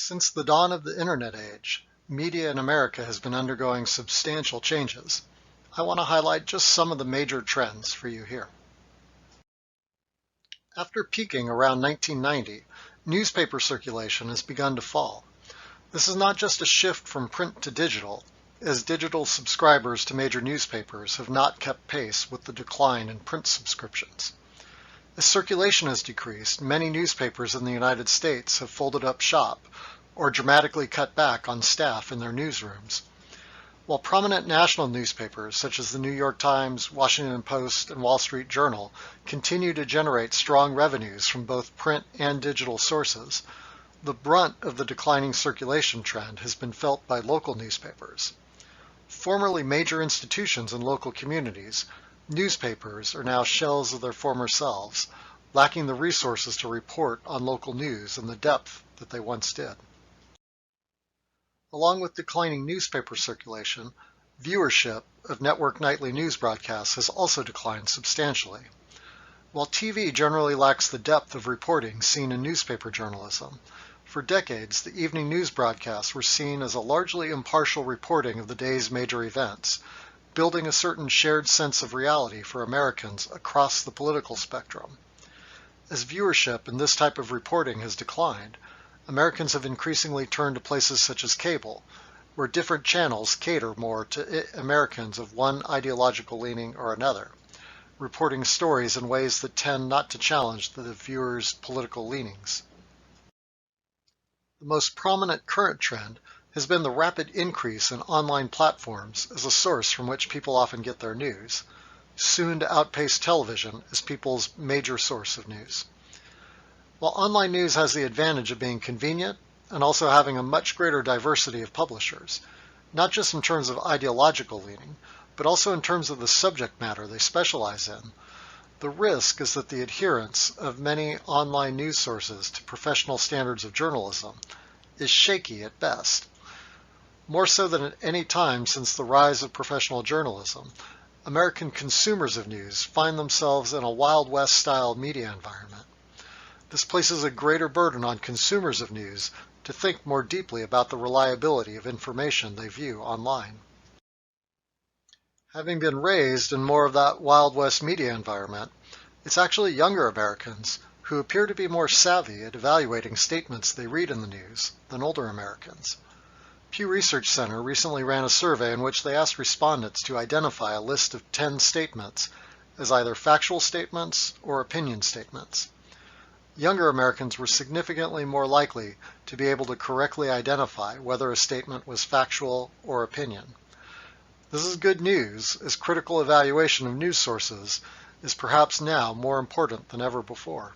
Since the dawn of the internet age, media in America has been undergoing substantial changes. I want to highlight just some of the major trends for you here. After peaking around 1990, newspaper circulation has begun to fall. This is not just a shift from print to digital, as digital subscribers to major newspapers have not kept pace with the decline in print subscriptions. As circulation has decreased, many newspapers in the United States have folded up shop or dramatically cut back on staff in their newsrooms. While prominent national newspapers such as the New York Times, Washington Post, and Wall Street Journal continue to generate strong revenues from both print and digital sources, the brunt of the declining circulation trend has been felt by local newspapers. Formerly major institutions in local communities, newspapers are now shells of their former selves, lacking the resources to report on local news in the depth that they once did. Along with declining newspaper circulation, viewership of network nightly news broadcasts has also declined substantially. While TV generally lacks the depth of reporting seen in newspaper journalism, for decades the evening news broadcasts were seen as a largely impartial reporting of the day's major events, building a certain shared sense of reality for Americans across the political spectrum. As viewership in this type of reporting has declined, Americans have increasingly turned to places such as cable, where different channels cater more to Americans of one ideological leaning or another, reporting stories in ways that tend not to challenge the viewer's political leanings. The most prominent current trend has been the rapid increase in online platforms as a source from which people often get their news, soon to outpace television as people's major source of news. While online news has the advantage of being convenient and also having a much greater diversity of publishers, not just in terms of ideological leaning, but also in terms of the subject matter they specialize in, the risk is that the adherence of many online news sources to professional standards of journalism is shaky at best. More so than at any time since the rise of professional journalism, American consumers of news find themselves in a Wild West-style media environment. This places a greater burden on consumers of news to think more deeply about the reliability of information they view online. Having been raised in more of that Wild West media environment, it's actually younger Americans who appear to be more savvy at evaluating statements they read in the news than older Americans. Pew Research Center recently ran a survey in which they asked respondents to identify a list of 10 statements as either factual statements or opinion statements. Younger Americans were significantly more likely to be able to correctly identify whether a statement was factual or opinion. This is good news, as critical evaluation of news sources is perhaps now more important than ever before.